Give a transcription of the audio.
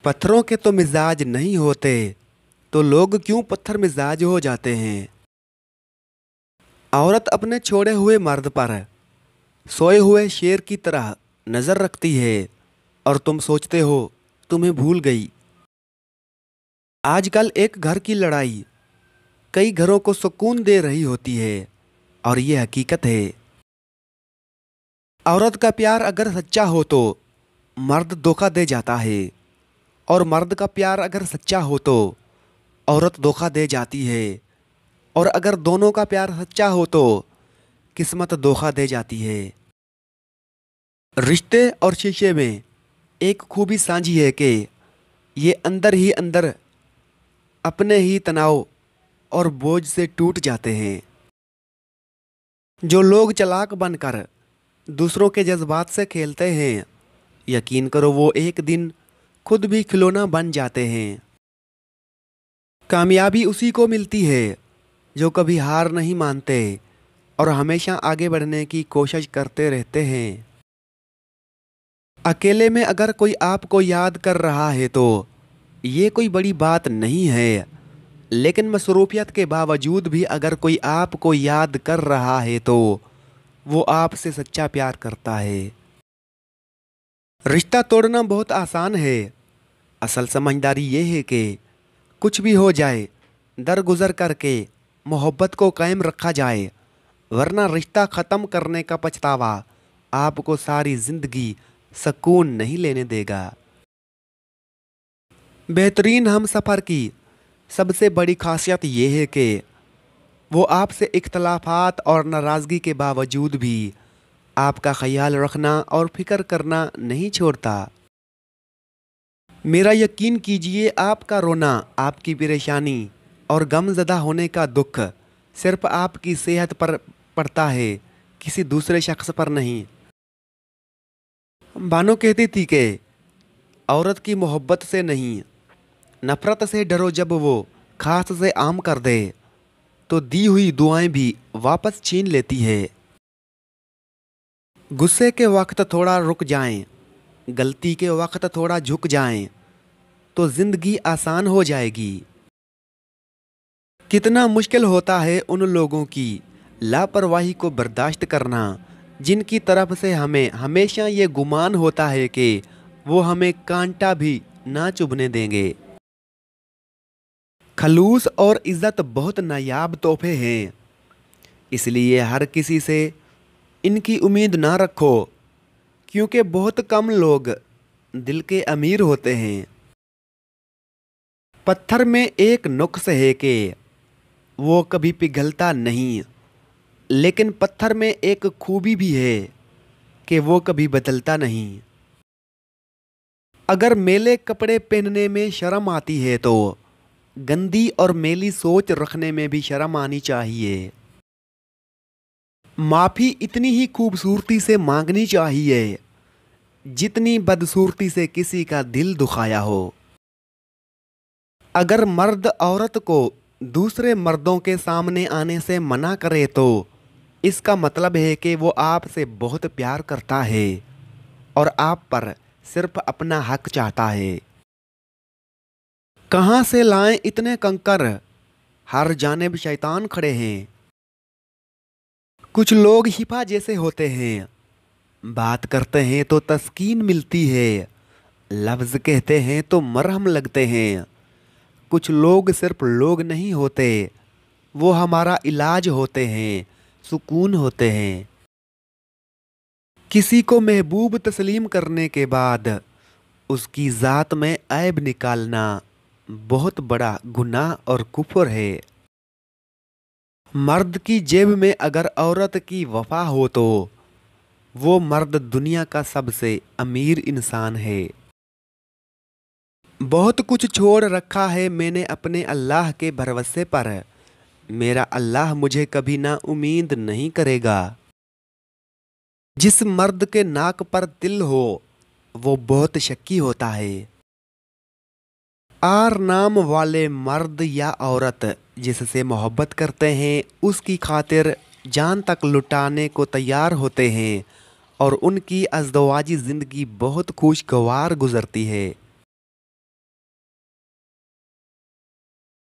पत्थरों के तो मिजाज नहीं होते, तो लोग क्यों पत्थर मिजाज हो जाते हैं। औरत अपने छोड़े हुए मर्द पर सोए हुए शेर की तरह नजर रखती है और तुम सोचते हो तुम्हें भूल गई। आजकल एक घर की लड़ाई कई घरों को सुकून दे रही होती है और ये हकीकत है। औरत का प्यार अगर सच्चा हो तो मर्द धोखा दे जाता है, और मर्द का प्यार अगर सच्चा हो तो औरत धोखा दे जाती है, और अगर दोनों का प्यार सच्चा हो तो किस्मत धोखा दे जाती है। रिश्ते और शीशे में एक खूबी साझी है कि ये अंदर ही अंदर अपने ही तनाव और बोझ से टूट जाते हैं। जो लोग चालाक बनकर दूसरों के जज्बात से खेलते हैं, यकीन करो वो एक दिन खुद भी खिलौना बन जाते हैं। कामयाबी उसी को मिलती है जो कभी हार नहीं मानते और हमेशा आगे बढ़ने की कोशिश करते रहते हैं। अकेले में अगर कोई आपको याद कर रहा है तो ये कोई बड़ी बात नहीं है, लेकिन मसरूफियत के बावजूद भी अगर कोई आपको याद कर रहा है तो वो आपसे सच्चा प्यार करता है। रिश्ता तोड़ना बहुत आसान है, असल समझदारी ये है कि कुछ भी हो जाए दरगुजर करके मोहब्बत को कायम रखा जाए, वरना रिश्ता ख़त्म करने का पछतावा आपको सारी ज़िंदगी सुकून नहीं लेने देगा। बेहतरीन हम सफ़र की सबसे बड़ी खासियत यह है कि वो आपसे इख्तलाफात और नाराज़गी के बावजूद भी आपका ख्याल रखना और फिक्र करना नहीं छोड़ता। मेरा यकीन कीजिए, आपका रोना, आपकी परेशानी और गमज़दा होने का दुख सिर्फ आपकी सेहत पर पड़ता है, किसी दूसरे शख्स पर नहीं। बानो कहती थी कि औरत की मोहब्बत से नहीं, नफ़रत से डरो। जब वो खास से आम कर दे तो दी हुई दुआएं भी वापस छीन लेती है। गुस्से के वक्त थोड़ा रुक जाएं, गलती के वक्त थोड़ा झुक जाएं, तो ज़िंदगी आसान हो जाएगी। कितना मुश्किल होता है उन लोगों की लापरवाही को बर्दाश्त करना जिनकी तरफ से हमें हमेशा ये गुमान होता है कि वो हमें कांटा भी ना चुभने देंगे। खलूस और इज़्ज़त बहुत नायाब तोहफे हैं, इसलिए हर किसी से इनकी उम्मीद ना रखो, क्योंकि बहुत कम लोग दिल के अमीर होते हैं। पत्थर में एक नुक्स है कि वो कभी पिघलता नहीं, लेकिन पत्थर में एक खूबी भी है कि वो कभी बदलता नहीं। अगर मेले कपड़े पहनने में शर्म आती है तो गंदी और मेली सोच रखने में भी शर्म आनी चाहिए। माफ़ी इतनी ही खूबसूरती से मांगनी चाहिए जितनी बदसूरती से किसी का दिल दुखाया हो। अगर मर्द औरत को दूसरे मर्दों के सामने आने से मना करे तो इसका मतलब है कि वो आपसे बहुत प्यार करता है और आप पर सिर्फ अपना हक चाहता है। कहाँ से लाएं इतने कंकर, हर जानिब शैतान खड़े हैं। कुछ लोग हिफा जैसे होते हैं, बात करते हैं तो तस्कीन मिलती है, लफ्ज़ कहते हैं तो मरहम लगते हैं। कुछ लोग सिर्फ लोग नहीं होते, वो हमारा इलाज होते हैं, सुकून होते हैं। किसी को महबूब तस्लीम करने के बाद उसकी ज़ात में ऐब निकालना बहुत बड़ा गुनाह और कुफ्र है। मर्द की जेब में अगर औरत की वफा हो तो वो मर्द दुनिया का सबसे अमीर इंसान है। बहुत कुछ छोड़ रखा है मैंने अपने अल्लाह के भरोसे पर, मेरा अल्लाह मुझे कभी ना उम्मीद नहीं करेगा। जिस मर्द के नाक पर तिल हो वो बहुत शक्की होता है। आर नाम वाले मर्द या औरत जिससे मोहब्बत करते हैं उसकी खातिर जान तक लुटाने को तैयार होते हैं और उनकी अज़दवाजी ज़िंदगी बहुत खुशगवार गुजरती है।